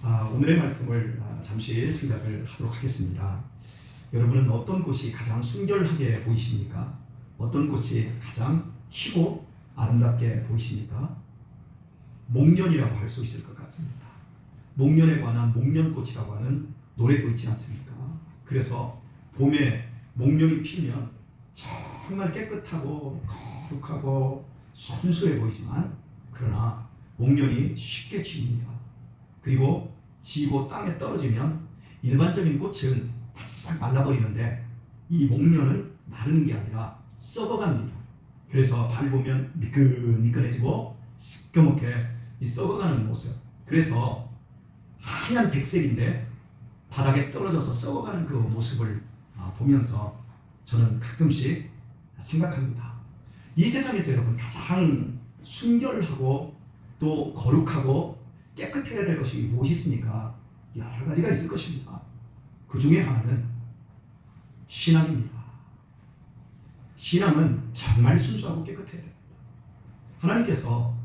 오늘의 말씀을 잠시 생각을 하도록 하겠습니다. 여러분은 어떤 곳이 가장 순결하게 보이십니까? 어떤 곳이 가장 희고 아름답게 보이십니까? 목련이라고 할 수 있을 것 같습니다. 목련에 관한 목련꽃이라고 하는 노래도 있지 않습니까? 그래서 봄에 목련이 피면 정말 깨끗하고 거룩하고 순수해 보이지만, 그러나 목련이 쉽게 지입니다. 그리고 지고 땅에 떨어지면 일반적인 꽃은 바싹 말라버리는데, 이 목련은 마르는 게 아니라 썩어갑니다. 그래서 밟으면 미끈미끈해지고 시꺼멓게 이 썩어가는 모습. 그래서 하얀 백색인데 바닥에 떨어져서 썩어가는 그 모습을 보면서 저는 가끔씩 생각합니다. 이 세상에서 여러분 가장 순결하고 또 거룩하고 깨끗해야 될 것이 무엇이 있습니까? 여러 가지가 있을 것입니다. 그 중에 하나는 신앙입니다. 신앙은 정말 순수하고 깨끗해야 됩니다. 하나님께서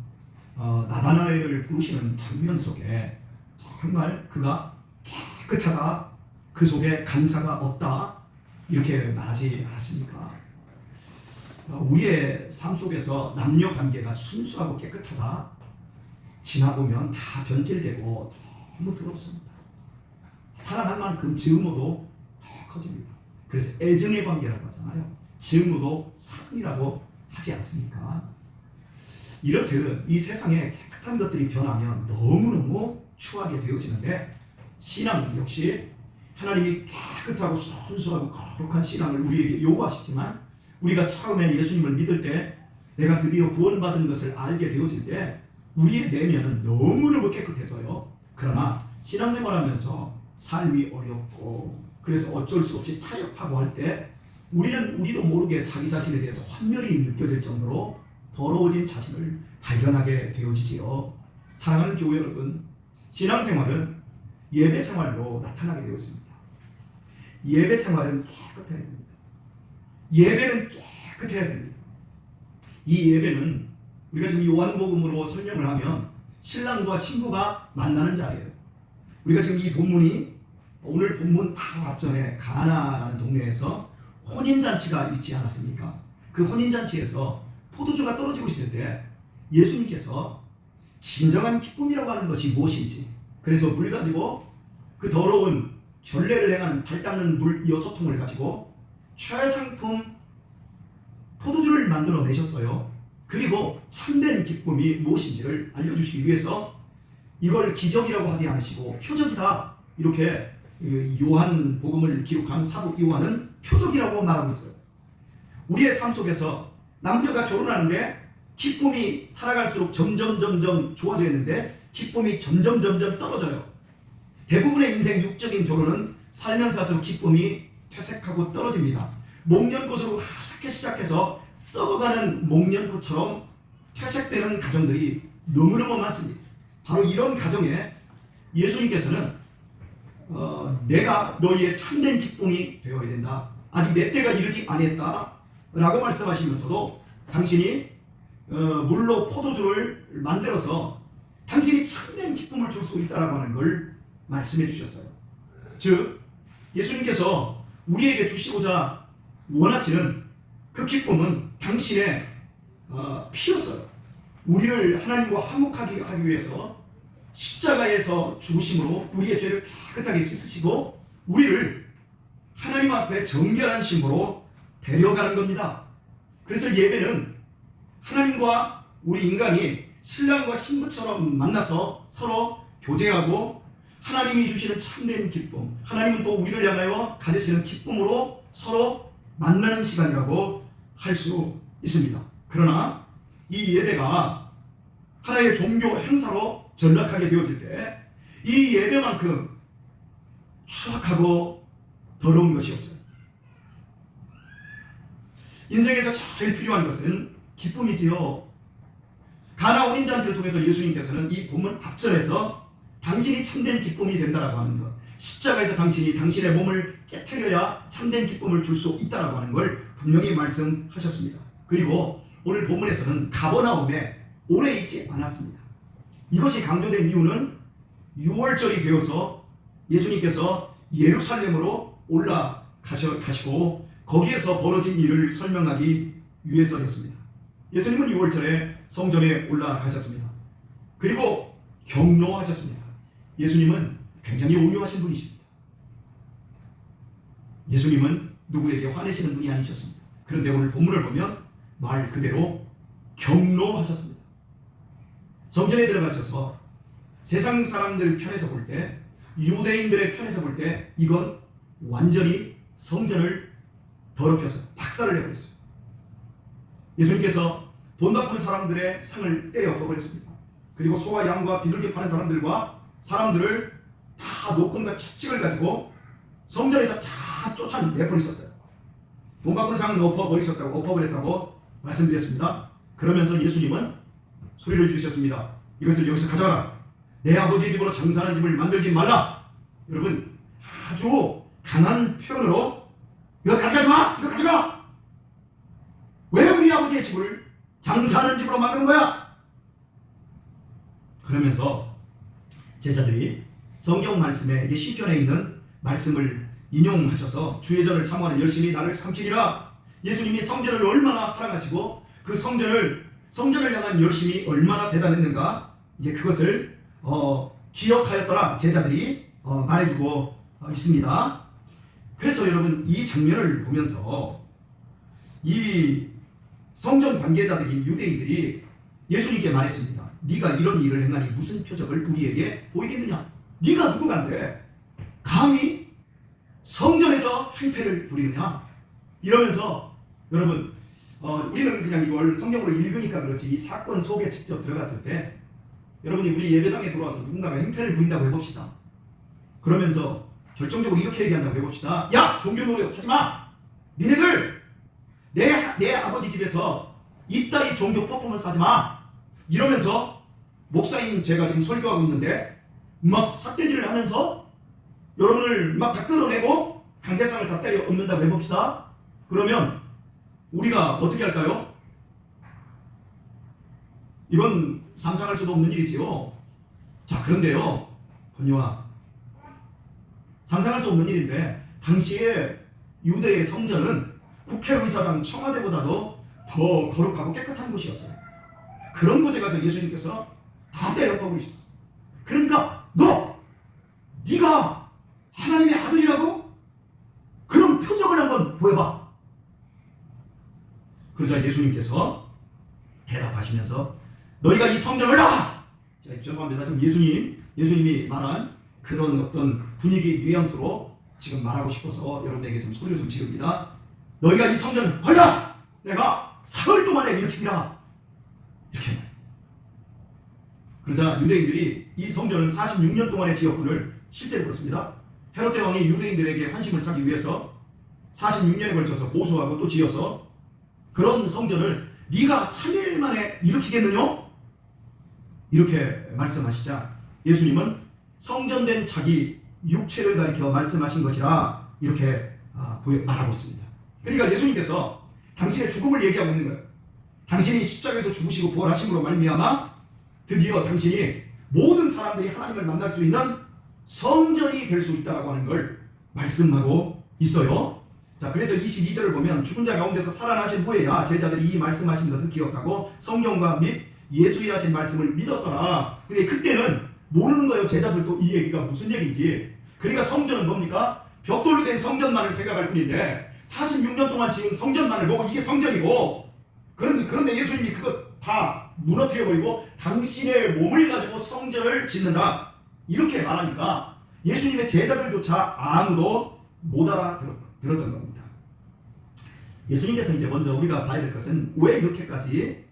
나다나엘을 부르시는 장면 속에 정말 그가 깨끗하다, 그 속에 간사가 없다, 이렇게 말하지 않았습니까? 우리의 삶 속에서 남녀 관계가 순수하고 깨끗하다, 지나보면 다 변질되고 너무 더럽습니다. 사랑할 만큼 증오도 더 커집니다. 그래서 애증의 관계라고 하잖아요. 증오도 사랑이라고 하지 않습니까? 이렇듯 이 세상에 깨끗한 것들이 변하면 너무너무 추하게 되어지는데, 신앙 역시 하나님이 깨끗하고 순수하고 거룩한 신앙을 우리에게 요구하시지만, 우리가 처음에 예수님을 믿을 때 내가 드디어 구원받은 것을 알게 되어질 때 우리의 내면은 너무너무 깨끗해져요. 그러나 신앙생활하면서 삶이 어렵고 그래서 어쩔 수 없이 타협하고 할 때 우리도 모르게 자기 자신에 대해서 환멸이 느껴질 정도로 더러워진 자신을 발견하게 되어지지요. 사랑하는 교회 여러분, 신앙생활은 예배생활로 나타나게 되어 있습니다. 예배생활은 깨끗해야 됩니다. 예배는 깨끗해야 됩니다. 이 예배는 우리가 지금 요한복음으로 설명을 하면 신랑과 신부가 만나는 자리예요. 우리가 지금 이 본문이 오늘 본문 바로 앞전에 가나라는 동네에서 혼인잔치가 있지 않았습니까? 그 혼인잔치에서 포도주가 떨어지고 있을 때 예수님께서 진정한 기쁨이라고 하는 것이 무엇인지, 그래서 물 가지고 그 더러운 결례를 행하는 발 닦는 물 6통을 가지고 최상품 포도주를 만들어 내셨어요. 그리고 참된 기쁨이 무엇인지를 알려주시기 위해서 이걸 기적이라고 하지 않으시고 표적이다, 이렇게 요한복음을 기록한 사도 요한은 표적이라고 말하고 있어요. 우리의 삶 속에서 남녀가 결혼하는데 기쁨이 살아갈수록 점점 좋아져 있는데 기쁨이 점점 떨어져요. 대부분의 인생 육적인 결혼은 살면서 할수록 기쁨이 퇴색하고 떨어집니다. 목련꽃으로 하얗게 시작해서 썩어가는 목련꽃처럼 퇴색되는 가정들이 너무너무 많습니다. 바로 이런 가정에 예수님께서는 내가 너희의 참된 기쁨이 되어야 된다, 아직 내 때가 이르지 아니했다 라고 말씀하시면서도 당신이 물로 포도주를 만들어서 당신이 참된 기쁨을 줄 수 있다라고 하는 걸 말씀해 주셨어요. 즉 예수님께서 우리에게 주시고자 원하시는 그 기쁨은 당신의 피였어요. 우리를 하나님과 화목하게 하기 위해서 십자가에서 죽으심으로 우리의 죄를 깨끗하게 씻으시고 우리를 하나님 앞에 정결한 신부로 데려가는 겁니다. 그래서 예배는 하나님과 우리 인간이 신랑과 신부처럼 만나서 서로 교제하고 하나님이 주시는 참된 기쁨, 하나님은 또 우리를 향하여 가지시는 기쁨으로 서로 만나는 시간이라고 할 수 있습니다. 그러나 이 예배가 하나의 종교 행사로 전락하게 되어질 때 이 예배만큼 추악하고 더러운 것이 없어요. 인생에서 제일 필요한 것은 기쁨이지요. 가나 혼인잔치를 통해서 예수님께서는 이 본문 앞전에서 당신이 참된 기쁨이 된다라고 하는 것, 십자가에서 당신이 당신의 몸을 깨트려야 참된 기쁨을 줄 수 있다라고 하는 걸 분명히 말씀하셨습니다. 그리고 오늘 본문에서는 가버나움에 오래 있지 않았습니다. 이것이 강조된 이유는 6월절이 되어서 예수님께서 예루살렘으로 올라가시고 거기에서 벌어진 일을 설명하기 위해서였습니다. 예수님은 6월절에 성전에 올라가셨습니다. 그리고 경로하셨습니다. 예수님은 굉장히 온유하신 분이십니다. 예수님은 누구에게 화내시는 분이 아니셨습니다. 그런데 오늘 본문을 보면 말 그대로 경로하셨습니다. 성전에 들어가셔서 세상 사람들 편에서 볼 때, 유대인들의 편에서 볼 때 이건 완전히 성전을 더럽혀서 박살을 내버렸어요. 예수님께서 돈 바쁜 사람들의 상을 때려 엎어버렸습니다. 그리고 소와 양과 비둘기 파는 사람들을 다 노건과 채찍을 가지고 성전에서 다 쫓아내버리셨어요. 돈 바쁜 상은 엎어버렸다고 말씀드렸습니다. 그러면서 예수님은 소리를 지르셨습니다. 이것을 여기서 가져가라. 내 아버지 집으로 장사하는 집을 만들지 말라. 여러분, 아주 강한 표현으로 이거 가져가지 마! 이거 가져가! 왜 우리 아버지의 집을 장사하는 집으로 만드는 거야? 그러면서 제자들이 성경 말씀에 시편에 있는 말씀을 인용하셔서 주의 전을 사모하는 열심히 나를 삼키리라. 예수님이 성전을 얼마나 사랑하시고 그 성전을 향한 열심이 얼마나 대단했는가, 이제 그것을 기억하였더라 제자들이 말해주고 있습니다. 그래서 여러분, 이 장면을 보면서 이 성전 관계자들인 유대인들이 예수님께 말했습니다. 네가 이런 일을 행하니 무슨 표적을 우리에게 보이겠느냐? 네가 누구간데 감히 성전에서 행패를 부리느냐? 이러면서 여러분, 우리는 그냥 이걸 성경으로 읽으니까 그렇지, 이 사건 속에 직접 들어갔을 때 여러분이 우리 예배당에 들어와서 누군가가 행패를 부린다고 해봅시다. 그러면서 결정적으로 이렇게 얘기한다고 해봅시다. 야! 종교 노력 하지마! 니네들 내 아버지 집에서 이따위 종교 퍼포먼스 하지마! 이러면서 목사인 제가 지금 설교하고 있는데 막 삿대질을 하면서 여러분을 막 다 끌어내고 강대상을 다 때려 엎는다고 해봅시다. 그러면 우리가 어떻게 할까요? 이건 상상할 수도 없는 일이지요. 자, 그런데요, 번요아, 상상할 수 없는 일인데 당시에 유대의 성전은 국회의사당 청와대보다도 더 거룩하고 깨끗한 곳이었어요. 그런 곳에 가서 예수님께서 다 때려 엎어버리셨어요. 그러니까 네가 하나님의 아들이라고? 그럼 표적을 한번 보여봐. 그러자 예수님께서 대답하시면서 너희가 이 성전을 자, 죄송합니다. 지금 예수님이 말한 그런 어떤 분위기 뉘앙스로 지금 말하고 싶어서 여러분에게 좀 소리를 좀 지릅니다. 너희가 이 성전을 헐라! 내가 사흘 동안에 일으키리라. 이렇게. 그러자 유대인들이 이 성전은 46년 동안의 지역군을 실제로 그렇습니다. 헤롯 대왕이 유대인들에게 환심을 사기 위해서 46년에 걸쳐서 보수하고 또 지어서 그런 성전을 네가 3일 만에 일으키겠느냐? 이렇게 말씀하시자 예수님은 성전된 자기 육체를 가리켜 말씀하신 것이라 이렇게 말하고 있습니다. 그러니까 예수님께서 당신의 죽음을 얘기하고 있는 거예요. 당신이 십자가에서 죽으시고 부활하심으로 말미암아 드디어 당신이 모든 사람들이 하나님을 만날 수 있는 성전이 될 수 있다고 하는 걸 말씀하고 있어요. 자, 그래서 22절을 보면 죽은 자 가운데서 살아나신 후에야 제자들이 이 말씀하신 것을 기억하고 성경과 및 예수의 하신 말씀을 믿었더라. 근데 그때는 모르는 거예요. 제자들도 이 얘기가 무슨 얘기인지. 그러니까 성전은 뭡니까? 벽돌로 된 성전만을 생각할 뿐인데 46년 동안 지은 성전만을 보고 이게 성전이고, 그런데 예수님이 그거 다 무너뜨려버리고 당신의 몸을 가지고 성전을 짓는다 이렇게 말하니까 예수님의 제자들조차 아무도 못 알아들었던 겁니다. 예수님께서 이제 먼저 우리가 봐야 될 것은 왜 이렇게까지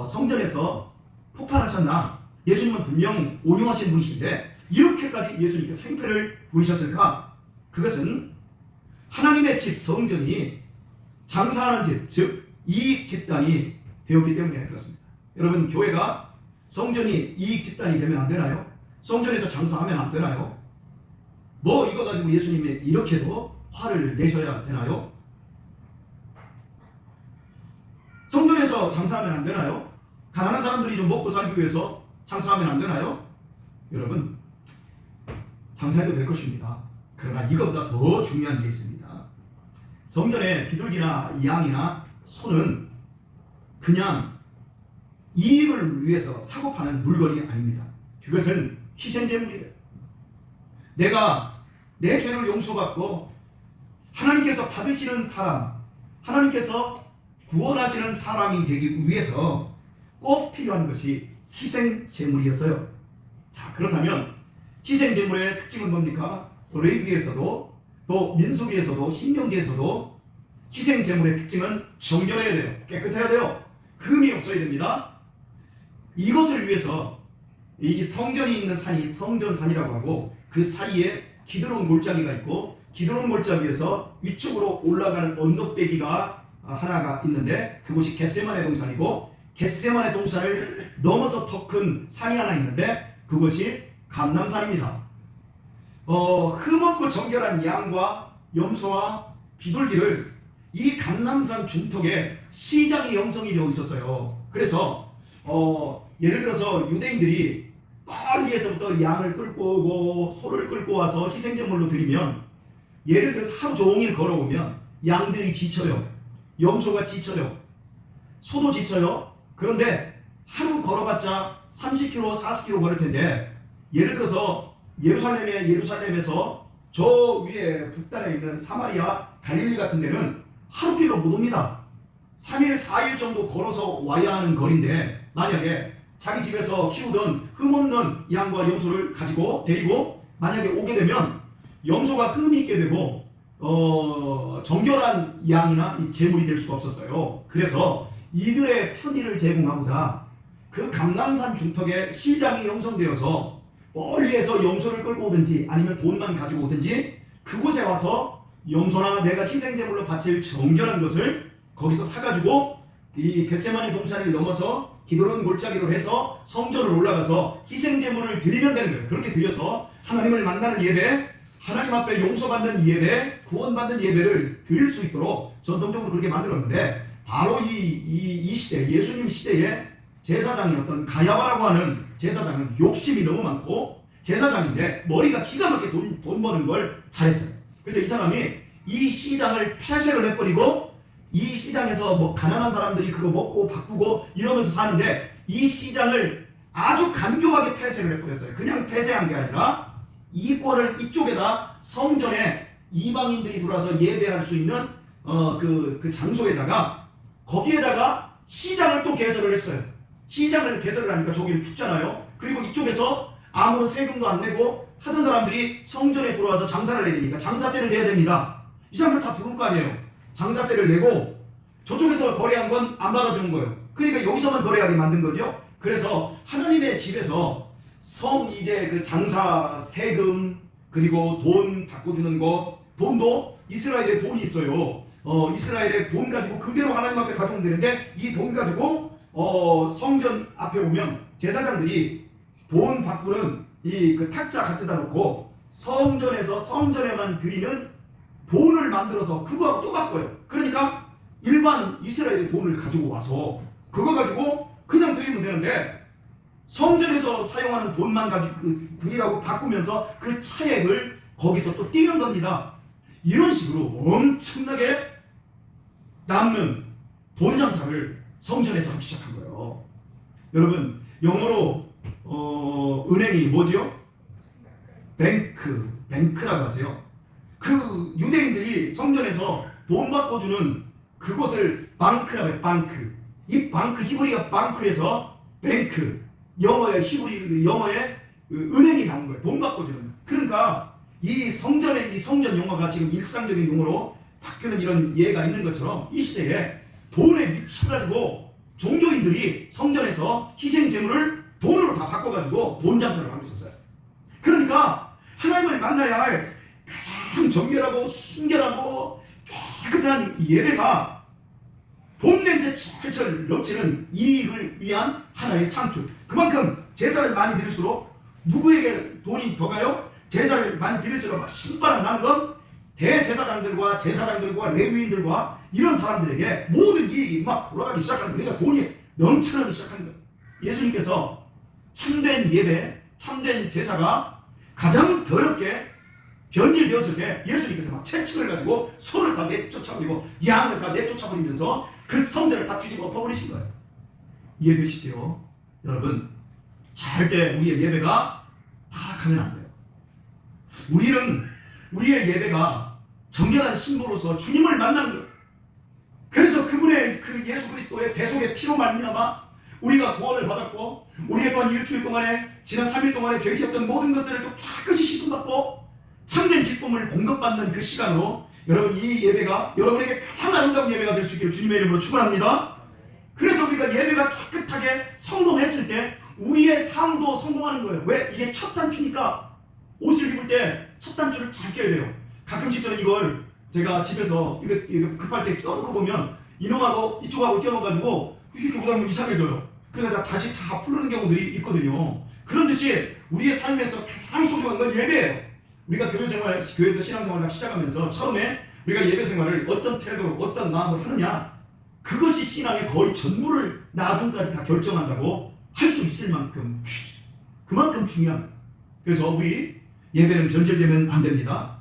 성전에서 폭발하셨나? 예수님은 분명 온유하신 분이신데 이렇게까지 예수님께서 행패를 부리셨을까? 그것은 하나님의 집 성전이 장사하는 집, 즉 이익 집단이 되었기 때문에 그렇습니다. 여러분, 교회가 성전이 이익 집단이 되면 안 되나요? 성전에서 장사하면 안 되나요? 뭐 이거 가지고 예수님이 이렇게도 화를 내셔야 되나요? 성전에서 장사하면 안 되나요? 되나요? 가난한 사람들이 좀 먹고 살기 위해서 장사하면 안 되나요? 여러분, 성전에서 장사하면 안 되나요? 가난한 사람들이 좀 먹고 살기 위해서 장사하면 안 되나요? 여러분, 성전에서 장사하면 안 되나요? 가난한 사람들이 좀 먹고 살기 위해서 장사하면 안 되나요? 여러분, 감사해도 될 것입니다. 그러나 이것보다 더 중요한 게 있습니다. 성전에 비둘기나 양이나 소는 그냥 이익을 위해서 사고 파는 물건이 아닙니다. 그것은 희생제물이에요. 내가 내 죄를 용서받고 하나님께서 받으시는 사람, 하나님께서 구원하시는 사람이 되기 위해서 꼭 필요한 것이 희생제물이었어요. 자, 그렇다면 희생제물의 특징은 뭡니까? 레위기에서도 또 민수기에서도 신명기에서도 희생제물의 특징은 정결해야 돼요. 깨끗해야 돼요. 흠이 없어야 됩니다. 이것을 위해서 이 성전이 있는 산이 성전산이라고 하고 그 사이에 기드론 골짜기가 있고 기드론 골짜기에서 위쪽으로 올라가는 언덕배기가 하나가 있는데 그곳이 겟세마네 동산이고 겟세마네 동산을 넘어서 더 큰 산이 하나 있는데 그것이 감람산입니다. 흠없고 정결한 양과 염소와 비둘기를 이 감람산 중턱에 시장이 형성이 되어 있었어요. 그래서 예를 들어서 유대인들이 멀리에서부터 양을 끌고 오고 소를 끌고 와서 희생제물로 드리면 예를 들어서 하루 종일 걸어오면 양들이 지쳐요. 염소가 지쳐요. 소도 지쳐요. 그런데 하루 걸어봤자 30km, 40km 걸을 텐데 예를 들어서 예루살렘에서 저 위에 북단에 있는 사마리아, 갈릴리 같은 데는 하루 길로 못 옵니다. 3일, 4일 정도 걸어서 와야 하는 거리인데 만약에 자기 집에서 키우던 흠없는 양과 염소를 데리고 만약에 오게 되면 염소가 흠이 있게 되고 정결한 양이나 제물이 될 수가 없었어요. 그래서 이들의 편의를 제공하고자 그 감람산 중턱에 시장이 형성되어서 멀리에서 염소를 끌고 오든지 아니면 돈만 가지고 오든지 그곳에 와서 염소나 내가 희생제물로 바칠 정결한 것을 거기서 사가지고 이 겟세마네 동산을 넘어서 기드론 골짜기로 해서 성전을 올라가서 희생제물을 드리면 되는 거예요. 그렇게 드려서 하나님을 만나는 예배, 하나님 앞에 용서받는 예배, 구원받는 예배를 드릴 수 있도록 전통적으로 그렇게 만들었는데 바로 이 시대, 예수님 시대에 제사장이었던 가야바라고 하는 제사장은 욕심이 너무 많고 제사장인데 머리가 기가 막히게 돈 버는 걸 잘했어요. 그래서 이 사람이 이 시장을 폐쇄를 해버리고 이 시장에서 뭐 가난한 사람들이 그거 먹고 바꾸고 이러면서 사는데 이 시장을 아주 간교하게 폐쇄를 해버렸어요. 그냥 폐쇄한 게 아니라 이 꼴을 이쪽에다 성전에 이방인들이 들어와서 예배할 수 있는 그 장소에다가 거기에다가 시장을 또 개설을 했어요. 시장을 개설을 하니까 저기는 춥잖아요. 그리고 이쪽에서 아무런 세금도 안 내고 하던 사람들이 성전에 들어와서 장사를 해야 되니까 장사세를 내야 됩니다. 이 사람들 다 들어올 거 아니에요. 장사세를 내고 저쪽에서 거래한 건 안 받아주는 거예요. 그러니까 여기서만 거래하게 만든 거죠. 그래서 하나님의 집에서 이제 그 장사 세금 그리고 돈 바꿔주는 것, 돈도 이스라엘에 돈이 있어요. 이스라엘의 돈 가지고 그대로 하나님 앞에 가져오면 되는데 이 돈 가지고 성전 앞에 오면 제사장들이 돈 바꾸는 그 탁자 갖다 놓고 성전에만 드리는 돈을 만들어서 그거하고 또 바꿔요. 그러니까 일반 이스라엘의 돈을 가지고 와서 그거 가지고 그냥 드리면 되는데 성전에서 사용하는 돈만 가지고 드리라고 바꾸면서 그 차액을 거기서 또 띄는 겁니다. 이런 식으로 엄청나게 남는 돈 장사를 성전에서 하기 시작한 거예요. 여러분 영어로 은행이 뭐죠? 뱅크라고 하세요. 그 유대인들이 성전에서 돈 바꿔주는 그곳을 방크라고 해요. 방크. 이 방크 히브리어 방크에서 뱅크 영어의 은행이 나온 거예요. 돈 바꿔주는. 그러니까 이 성전 용어가 지금 일상적인 용어로 바뀌는 이런 예가 있는 것처럼 이 시대에 돈에 미쳐가지고 종교인들이 성전에서 희생제물을 돈으로 다 바꿔가지고 돈 장사를 하고 있었어요. 그러니까 하나님을 만나야 할 가장 정결하고 순결하고 깨끗한 예배가 돈 냄새 철철 넘치는 이익을 위한 하나의 창출. 그만큼 제사를 많이 드릴수록 누구에게 돈이 더 가요? 제사를 많이 드릴수록 막 신바람 나는 건 대제사장들과 제사장들과 레위인들과 이런 사람들에게 모든 이익이 막 돌아가기 시작하는 거예요. 그러니까 돈이 넘쳐나기 시작하는 거예요. 예수님께서 참된 예배, 참된 제사가 가장 더럽게 변질되었을 때 예수님께서 막 채찍을 가지고 소를 다 내쫓아버리고 양을 다 내쫓아버리면서 그 성전을 다 뒤집어 엎어버리신 거예요. 이해되시죠? 여러분, 절대 우리의 예배가 타락하면 안 돼요. 우리의 예배가 정결한 신부로서 주님을 만나는 거예요. 그래서 그분의 그 예수 그리스도의 대속의 피로 말미암아 우리가 구원을 받았고, 우리가 또한 일주일 동안에 지난 3일 동안에 죄 지었던 모든 것들을 또 깨끗이 씻음받고 참된 기쁨을 공급받는 그 시간으로 여러분, 이 예배가 여러분에게 가장 아름다운 예배가 될 수 있기를 주님의 이름으로 축원합니다. 그래서 우리가 예배가 깨끗하게 성공했을 때 우리의 삶도 성공하는 거예요. 왜? 이게 첫 단추니까. 옷을 입을 때 첫 단추를 잘 껴야 돼요. 가끔씩 저는 이걸 제가 집에서 이거 급할 때 껴놓고 보면 이놈하고 이쪽하고 껴놓아가지고 이렇게 보다 보면 이상해져요. 그래서 다시 다 풀르는 경우들이 있거든요. 그런 듯이 우리의 삶에서 가장 소중한 건 예배예요. 우리가 교회에서 신앙생활을 시작하면서 처음에 우리가 예배 생활을 어떤 태도로 어떤 마음으로 하느냐, 그것이 신앙의 거의 전부를 나중까지 다 결정한다고 할 수 있을 만큼 그만큼 중요한. 그래서 우리 예배는 변질되면 안 됩니다.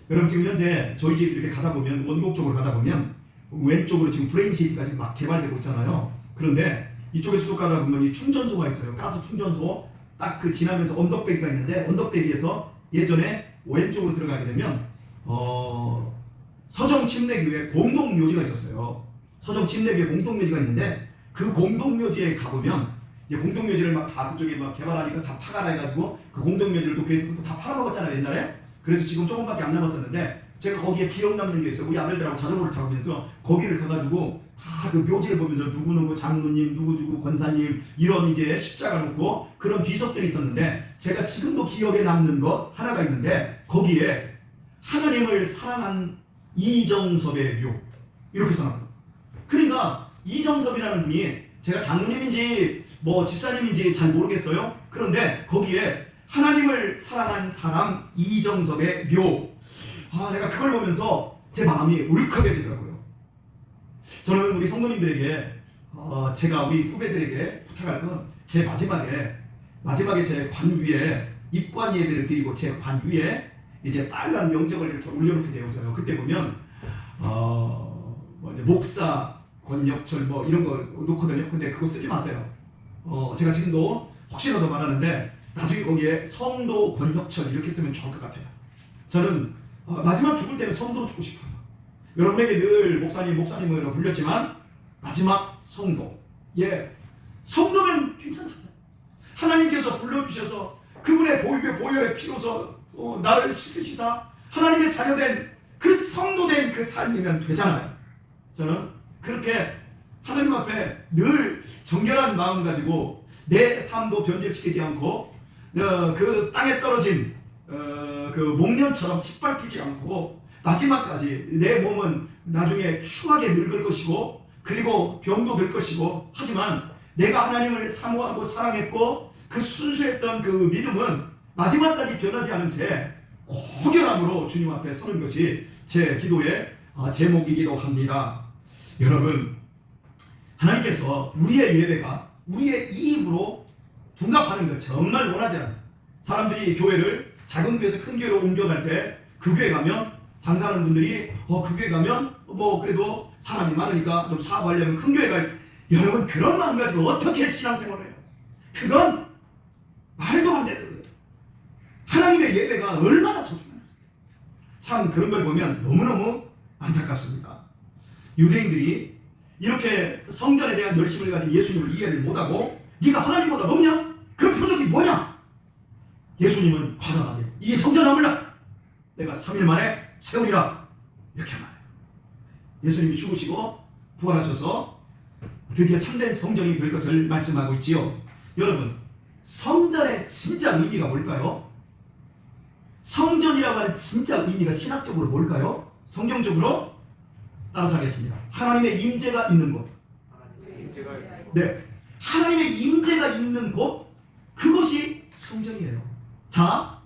여러분, 지금 현재 저희 집 이렇게 가다 보면, 원곡 쪽으로 가다 보면 왼쪽으로 지금 브레인시티가 지금 막 개발되고 있잖아요. 그런데 이쪽에 쭉 가다 보면 이 충전소가 있어요. 가스 충전소. 딱 그 지나면서 언덕배기가 있는데, 언덕배기에서 예전에 왼쪽으로 들어가게 되면 서정 침례교회 공동묘지가 있었어요. 서정 침례교회 공동묘지가 있는데, 그 공동묘지에 가보면 이제 공동묘지를 막 다 그쪽에 막 개발하니까 다 파가라 해가지고 그 공동묘지를 또 교회에서 또 다 팔아먹었잖아요, 옛날에. 그래서 지금 조금밖에 안 남았었는데, 제가 거기에 기억 남는 게 있어요. 우리 아들들하고 자전거를 타면서 거기를 가가지고 다 그 묘지를 보면서 누구누구 장로님, 누구누구 권사님, 이런 이제 십자가 놓고 그런 비석들이 있었는데, 제가 지금도 기억에 남는 것 하나가 있는데, 거기에 하나님을 사랑한 이정섭의 묘, 이렇게 써놨어요. 그러니까 이정섭이라는 분이, 제가 장로님인지 뭐 집사님인지 잘 모르겠어요. 그런데 거기에 하나님을 사랑한 사람 이정섭의 묘. 내가 그걸 보면서 제 마음이 울컥해지더라고요. 저는 우리 성도님들에게 제가 우리 후배들에게 부탁할 건, 제 마지막에 제 관 위에 입관 예배를 드리고 제 관 위에 이제 빨간 명적을 이렇게 올려놓게 되어서요. 그때 보면 이제 목사 권역철 뭐 이런 거 놓거든요. 근데 그거 쓰지 마세요. 제가 지금도 혹시라도 말하는데, 나중에 거기에 성도 권역철 이렇게 쓰면 좋을 것 같아요. 저는 마지막 죽을 때는 성도로 죽고 싶어요. 여러분에게 늘 목사님으로 불렸지만 마지막 성도. 성도면 괜찮잖아요. 하나님께서 불러주셔서 그분의 보혈의 피로서 나를 씻으시사 하나님의 자녀된 그 성도된 그 삶이면 되잖아요. 저는 그렇게 하나님 앞에 늘 정결한 마음 가지고 내 삶도 변질시키지 않고, 그 땅에 떨어진 그 목련처럼 짓밟히지 않고, 마지막까지 내 몸은 나중에 흉하게 늙을 것이고, 그리고 병도 들 것이고, 하지만 내가 하나님을 사모하고 사랑했고 그 순수했던 그 믿음은 마지막까지 변하지 않은 채 고결함으로 주님 앞에 서는 것이 제 기도의 제목이기도 합니다. 여러분, 하나님께서 우리의 예배가 우리의 이익으로 둔갑하는 걸 정말 원하지 않아요. 사람들이 교회를 작은 교회에서 큰 교회로 옮겨갈 때, 그 교회 가면 장사하는 분들이 그 교회 가면 뭐 그래도 사람이 많으니까 좀 사업하려면 큰 교회 가요. 여러분, 그런 마음 가지고 어떻게 신앙생활을 해요? 그건 말도 안 되는 거예요. 하나님의 예배가 얼마나 소중했어요. 참 그런 걸 보면 너무너무 안타깝습니다. 유대인들이 이렇게 성전에 대한 열심을 가진 예수님을 이해를 못하고, 네가 하나님보다 높냐? 그 표적이 뭐냐? 예수님은 과감하게 이 성전 허물라, 내가 3일 만에 세우리라, 이렇게 말해요. 예수님이 죽으시고 부활하셔서 드디어 참된 성전이 될 것을 말씀하고 있지요. 여러분, 성전의 진짜 의미가 뭘까요? 성전이라고 하는 진짜 의미가 신학적으로 뭘까요? 성경적으로 따라서 하겠습니다. 하나님의 임재가 있는 곳. 네, 하나님의 임재가 있는 곳, 그것이 성전이에요. 자,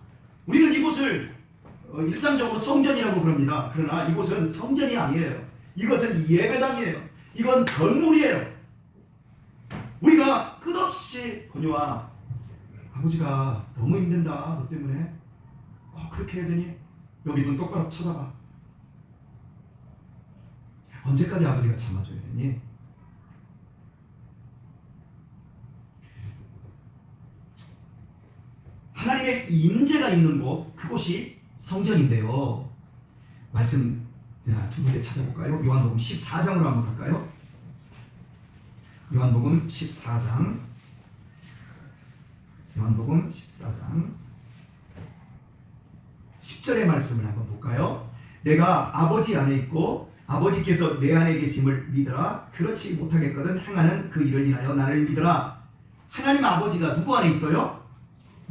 우리는 이곳을 일상적으로 성전이라고 그럽니다. 그러나 이곳은 성전이 아니에요. 이것은 예배당이에요. 이건 건물이에요. 우리가 끝없이 권유와 아버지가 너무 힘든다, 너 때문에 어떻게 해야 되니? 여기 눈 똑바로 쳐다봐. 언제까지 아버지가 참아줘야 되니? 하나님의 임재가 있는 곳, 그곳이 성전인데요. 말씀 두 군데 찾아볼까요? 요한복음 14장으로 한번 갈까요? 요한복음 14장. 요한복음 14장 10절의 말씀을 한번 볼까요? 내가 아버지 안에 있고 아버지께서 내 안에 계심을 믿으라. 그렇지 못하겠거든 행하는 그 일을 인하여 나를 믿으라. 하나님 아버지가 누구 안에 있어요?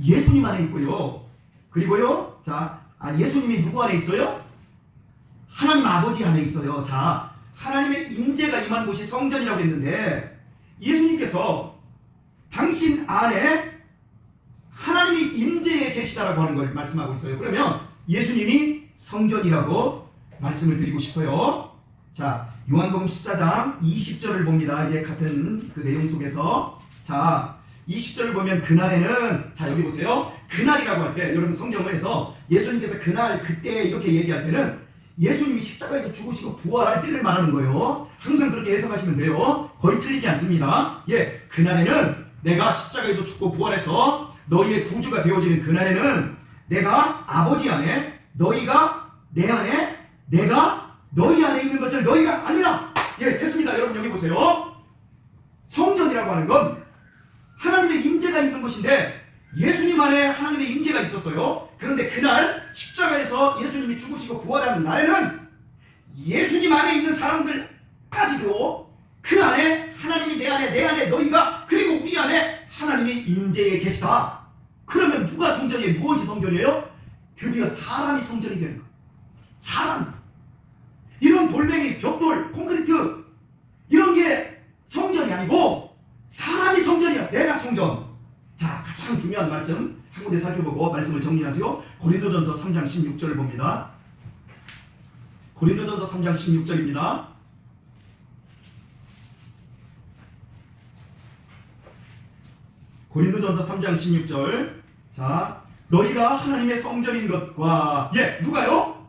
예수님 안에 있고요. 그리고요, 예수님이 누구 안에 있어요? 하나님 아버지 안에 있어요. 자, 하나님의 임재가 임한 곳이 성전이라고 했는데 예수님께서 당신 안에 하나님이 임재에 계시다라고 하는 걸 말씀하고 있어요. 그러면 예수님이 성전이라고 말씀을 드리고 싶어요. 자, 요한복음 14장 20절을 봅니다. 이제 같은 그 내용 속에서 자, 20절을 보면 그날에는, 자 여기 보세요. 그날이라고 할 때 여러분 성경에서 예수님께서 그날 그때 이렇게 얘기할 때는 예수님이 십자가에서 죽으시고 부활할 때를 말하는 거예요. 항상 그렇게 해석하시면 돼요. 거의 틀리지 않습니다. 예, 그날에는 내가 십자가에서 죽고 부활해서 너희의 구주가 되어지는 그날에는 내가 아버지 안에, 너희가 내 안에, 내가 너희 안에 있는 것을 너희가 알리라. 예, 됐습니다. 여러분 여기 보세요. 성전이라고 하는 건 하나님의 임재가 있는 곳인데 예수님 안에 하나님의 임재가 있었어요. 그런데 그날 십자가에서 예수님이 죽으시고 부활하는 날에는 예수님 안에 있는 사람들까지도 그 안에 하나님이 내 안에 너희가 그리고 우리 안에 하나님이 임재에 계시다. 그러면 누가 성전이에요? 무엇이 성전이에요? 드디어 사람이 성전이 되는 거예요. 사람. 이런 돌멩이, 벽돌, 콘크리트 이런 게 성전이 아니고 사람이 성전이야. 내가 성전. 자, 가장 중요한 말씀 한 군데 살펴보고 말씀을 정리하죠. 고린도전서 3장 16절을 봅니다. 고린도전서 3장 16절입니다. 고린도전서 3장 16절. 자, 너희가 하나님의 성전인 것과, 예, 누가요?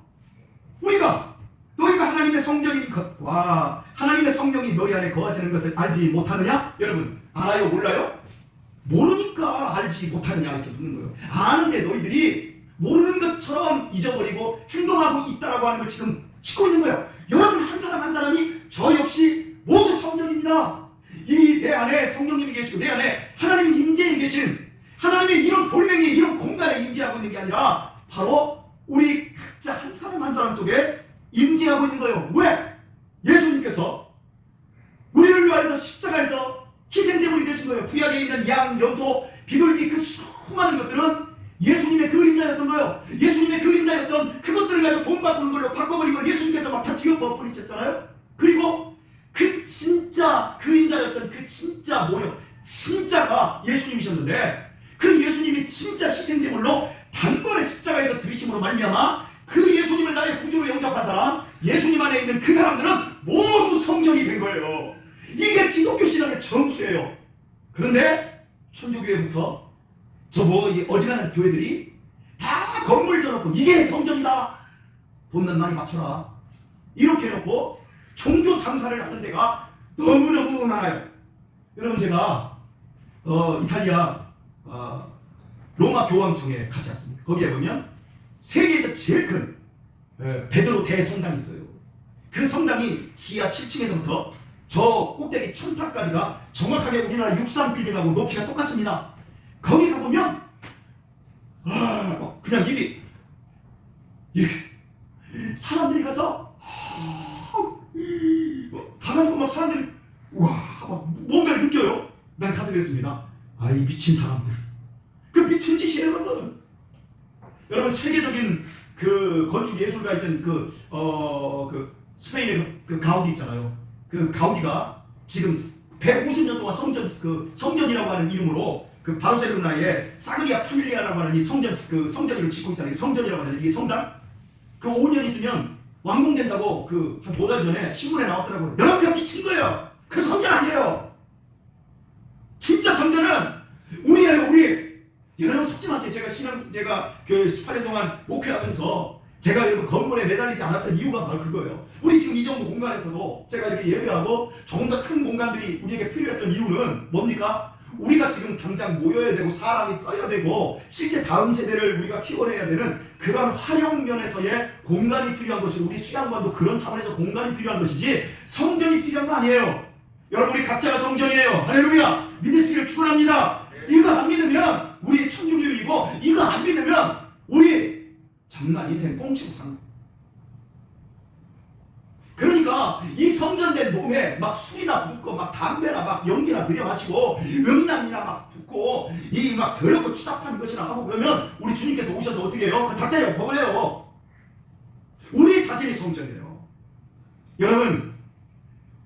우리가. 너희가 하나님의 성전인 것과 하나님의 성령이 너희 안에 거하시는 것을 알지 못하느냐? 여러분, 알아요? 몰라요? 모르니까 알지 못하느냐 이렇게 묻는 거예요. 아는데 너희들이 모르는 것처럼 잊어버리고 행동하고 있다라고 하는 걸 지금 짓고 있는 거예요. 여러분 한 사람 한 사람이 저 역시 모두 성전입니다. 이 내 안에 성령님이 계시고 내 안에 하나님이 임재해 계신 하나님의 이런 돌멩이 이런 공간에 임재하고 있는 게 아니라 바로 우리 각자 한 사람 한 사람 쪽에 임재하고 있는 거예요. 왜? 예수님께서 우리를 위하여서 십자가에서 희생제물이 되신 거예요. 구약에 있는 양, 염소, 비둘기 그 수많은 것들은 예수님의 그림자였던 거예요. 예수님의 그림자였던 그것들을 가지고 돈 바꾸는 걸로 바꿔버린 걸 예수님께서 막 다 뒤엎어버리셨잖아요. 그리고 그 진짜 그림자였던 그 진짜 뭐예요? 진짜가 예수님이셨는데 그 예수님이 진짜 희생제물로 단번에 십자가에서 들이심으로 말미암아 그 예수님을 나의 구주로 영접한 사람, 예수님 안에 있는 그 사람들은 모두 성전이 된 거예요. 이게 기독교 신앙의 정수예요. 그런데 천주교회부터 이 어지간한 교회들이 다 건물 져놓고 이게 성전이다. 돈난 많이 맞춰라. 이렇게 해놓고 종교 장사를 하는 데가 너무너무 많아요. 여러분 제가 이탈리아 로마 교황청에 갔지 않습니까? 거기에 보면 세계에서 제일 큰 베드로 대성당이 있어요. 그 성당이 지하 7층에서부터 저 꼭대기 천탑까지가 정확하게 우리나라 63빌딩하고 높이가 똑같습니다. 거기 가보면 그냥 입이 이렇게 사람들이 가서 가가지고 막 사람들이 막 뭔가를 느껴요. 난 가서 그랬습니다. 이 미친 사람들 그 미친 짓이에요. 여러분 세계적인 그 건축 예술가였던 그 스페인의 그 가우디 있잖아요. 그 가우디가 지금 150년 동안 성전이라고 하는 이름으로 그 바르셀로나에 사그리아 파밀리아라고 하는 이 성전을 짓고 있잖아요. 성전이라고 하는 이 성당 그 5년 있으면 완공된다고 그 한 2달 전에 신문에 나왔더라고요. 여러분 그냥 미친 거예요. 그 성전 아니에요. 진짜 성전은 우리예요. 우리. 여러분 속지 마세요. 제가 교회 18년 동안 목회하면서 제가 여러분 건물에 매달리지 않았던 이유가 바로 그거예요. 우리 지금 이 정도 공간에서도 제가 이렇게 예배하고 조금 더 큰 공간들이 우리에게 필요했던 이유는 뭡니까? 우리가 지금 당장 모여야 되고 사람이 써야 되고 실제 다음 세대를 우리가 키워내야 되는 그런 활용 면에서의 공간이 필요한 것이, 우리 수양관도 그런 차원에서 공간이 필요한 것이지 성전이 필요한 거 아니에요. 여러분, 우리 각자가 성전이에요. 할렐루야. 믿으시기를 축원합니다. 이거 안 믿으면 우리 천주교이고, 이거 안 믿으면 우리 정말 인생 꽁치고 사는 거예요. 그러니까 이 성전된 몸에 막 술이나 붓고 막 담배나 막 연기나 들여마시고 음란이나 막 붓고 이 막 더럽고 추잡한 것이나 하고 그러면 우리 주님께서 오셔서 어떻게 해요? 그 닭다리 엎어버려요. 우리 자신이 성전이에요. 여러분,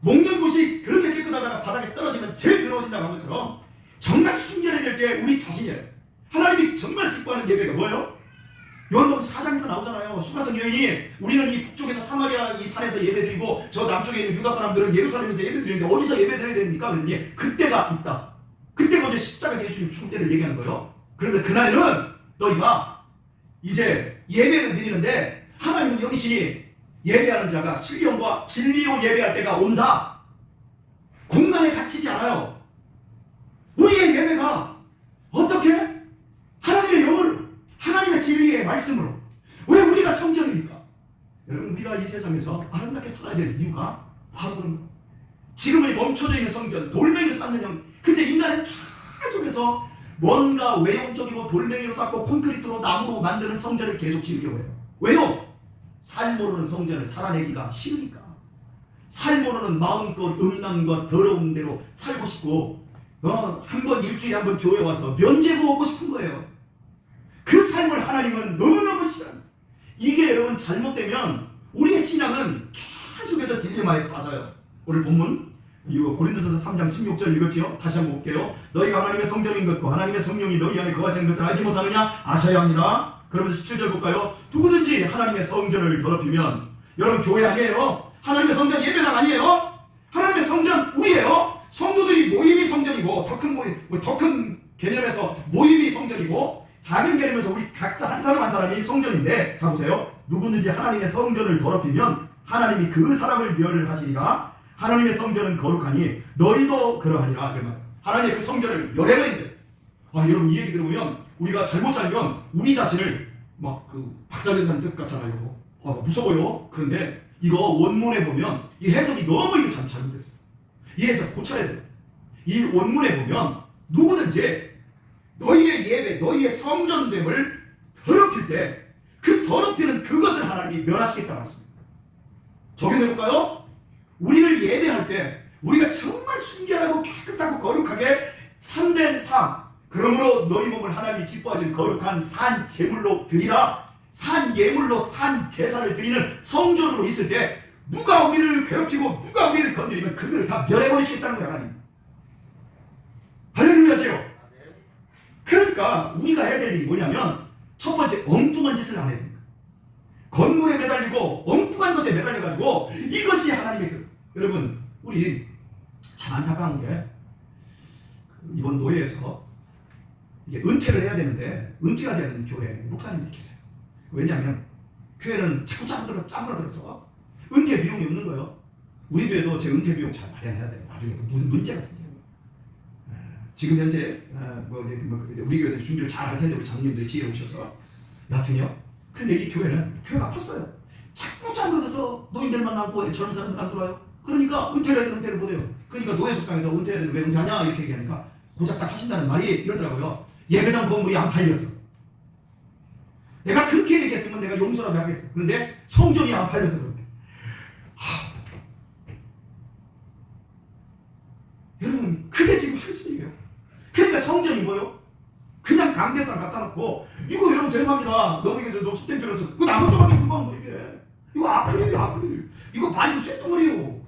먹는 곳이 그렇게 깨끗하다가 바닥에 떨어지면 제일 더러워진다고 한 것처럼 정말 순결해야 될 게 우리 자신이에요. 하나님이 정말 기뻐하는 예배가 뭐예요? 요한복음 4장에서 나오잖아요. 수가성 여인이, 우리는 이 북쪽에서 사마리아 이 산에서 예배드리고 저 남쪽에 있는 유다 사람들은 예루살렘에서 예배드리는데 어디서 예배드려야 됩니까? 그랬더니 그때가 있다. 그때가 먼저 십자가에서 예수님 죽을 때를 얘기하는 거예요. 그런데 그날은 너희가 이제 예배를 드리는데 하나님은 영이시니 예배하는 자가 신령과 진리로 예배할 때가 온다. 공간에 갇히지 않아요. 우리의 예배가 어떻게? 하나님의 영으로, 하나님의 진리의 말씀으로. 왜 우리가 성전입니까? 여러분, 우리가 이 세상에서 아름답게 살아야 될 이유가 바로 그런 거예요. 지금은 멈춰져 있는 성전, 돌멩이로 쌓는 형. 근데 인간은 계속해서 뭔가 외형적이고 돌멩이로 쌓고 콘크리트로 나무로 만드는 성전을 계속 지으려고 해요. 왜요? 삶으로는 성전을 살아내기가 싫으니까. 삶으로는 마음껏 음란과 더러운 대로 살고 싶고, 한 번 일주일에 한 번 교회 와서 면죄부 오고 싶은 거예요. 그 삶을 하나님은 너무너무 싫어합니다. 이게 여러분 잘못되면 우리의 신앙은 계속해서 딜레마에 빠져요. 오늘 본문 이거 고린도전서 3장 16절 읽었지요? 다시 한번 볼게요. 너희가 하나님의 성전인 것과 하나님의 성령이 너희 안에 거하시는 것을 알지 못하느냐? 아셔야 합니다. 그러면서 17절 볼까요? 누구든지 하나님의 성전을 더럽히면, 여러분 교회 아니에요? 하나님의 성전 예배당 아니에요? 하나님의 성전 우리예요. 성도들이 모임이 성전이고, 더 큰 모임, 더 큰 개념에서 모임이 성전이고, 작은 개념에서 우리 각자 한 사람 한 사람이 성전인데, 자 보세요. 누구든지 하나님의 성전을 더럽히면 하나님이 그 사람을 멸하시리라. 하나님의 성전은 거룩하니 너희도 그러하니라. 하나님의 그 성전을 멸해버린대. 여러분, 이 얘기 들어보면 우리가 잘못 살면 우리 자신을 막 박살낸다는 뜻 같잖아요. 무서워요. 그런데 이거 원문에 보면 이 해석이 너무 이거 잘못됐어요. 이 해석 고쳐야 돼요. 이 원문에 보면 누구든지 너희의 예배, 너희의 성전됨을 더럽힐 때 그 더럽히는 그것을 하나님이 멸하시겠다고 했습니다. 적용해볼까요? 우리를 예배할 때 우리가 정말 순결하고 깨끗하고 거룩하게 참된 삶, 그러므로 너희 몸을 하나님이 기뻐하시는 거룩한 산 제물로 드리라. 산 예물로 산 제사를 드리는 성전으로 있을 때 누가 우리를 괴롭히고 누가 우리를 건드리면 그들을 다 멸해버리시겠다는 거예요. 하나님. 할렐루야지요. 그러니까 우리가 해야 될 일이 뭐냐면, 첫 번째, 엉뚱한 짓을 안 해야 됩니다. 건물에 매달리고 엉뚱한 것에 매달려가지고 이것이 하나님의 여러분, 우리 참 안타까운 게 이번 노예에서 이게 은퇴를 해야 되는데 은퇴하지 않는 교회 목사님들이 계세요. 왜냐하면 교회는 자꾸 짜물어들어서 은퇴 비용이 없는 거예요. 우리 교회도 제 은퇴 비용 잘 마련해야 돼요. 나중에 무슨 문제가 생겨요. 지금 현재 우리 교회도 준비를 잘 할 텐데 우리 장로님들이 지혜 오셔서 여하튼요. 근데 이 교회는 교회가 컸어요. 자꾸 짜물어들어서 노인들만 나오고 젊은 사람들 안 들어와요. 그러니까 은퇴를 해야 되는 은퇴를 못해요. 그러니까 노예 속상해서 은퇴해야 되는 왜 은퇴하냐 이렇게 얘기하니까 고작 딱 하신다는 말이 이러더라고요. 예배당 건물이 안 팔렸어. 내가 그렇게 얘기했으면 내가 용서라도 하겠어. 그런데 성전이 안 팔려서 그런데. 여러분, 그게 지금 할 수 있어요. 그러니까 성전이 뭐요? 그냥 강대상 갖다 놓고, 이거 여러분 죄송합니다. 너무 이게 너 숫댐 들어서 그 나무 조각이 금방 뭐 이게. 이거 아크릴이에요, 아크릴. 이거 바리도 쇳덩어리요.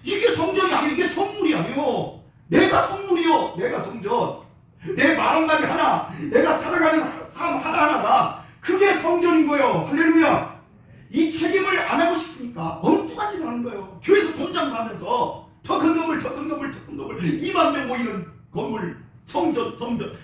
이게 성전이 아니에요. 이게 성물이 아니에요. 내가 성물이요. 내가 성전. 내 마음가짐 하나, 내가 살아가는 삶 하나하나가 그게 성전인 거예요. 할렐루야. 이 책임을 안 하고 싶으니까 엉뚱한 짓을 하는 거예요. 교회에서 돈 장사하면서 더 큰 건물 2만 명 모이는 건물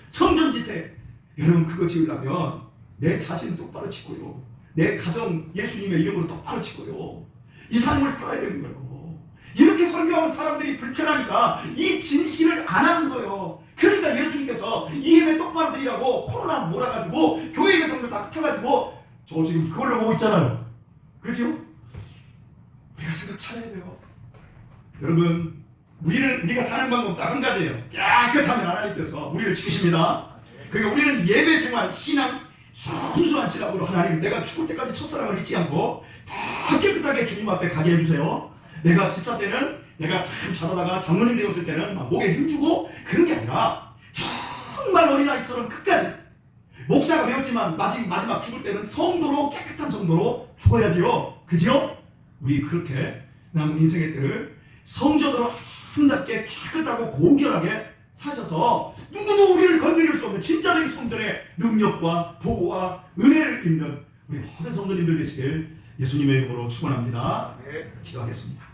성전지세. 여러분 그거 지으려면 내 자신 똑바로 지고요. 내 가정 예수님의 이름으로 똑바로 지고요. 이 삶을 살아야 되는 거예요. 이렇게 설교하면 사람들이 불편하니까 이 진실을 안 하는 거예요. 그러니까 예수님께서 이 예배 똑바로 드리라고 코로나 몰아가지고 교회 예배성도 다 흩어가지고 저 지금 그걸로 보고 있잖아요. 그렇죠? 우리가 생각 차려야 돼요. 여러분 우리가 사는 방법 딱 한 가지예요. 깨끗하면 하나님께서 우리를 지키십니다. 그러니까 우리는 예배 생활, 신앙, 순수한 신앙으로 하나님 내가 죽을 때까지 첫사랑을 잊지 않고 다 깨끗하게 주님 앞에 가게 해주세요. 내가 집사 때는 내가 참 잘하다가 장로님 되었을 때는 막 목에 힘주고 그런 게 아니라 정말 어린아이처럼 끝까지 목사가 되었지만 마지막 죽을 때는 성도로 깨끗한 성도로 죽어야지요. 그죠? 우리 그렇게 남은 인생의 때를 성전으로 아름답게 깨끗하고 고결하게 사셔서 누구도 우리를 건드릴 수 없는 진짜적인 성전의 능력과 보호와 은혜를 입는 우리 모든 성도님들 되시길 예수님의 이름으로 축원합니다. 기도하겠습니다.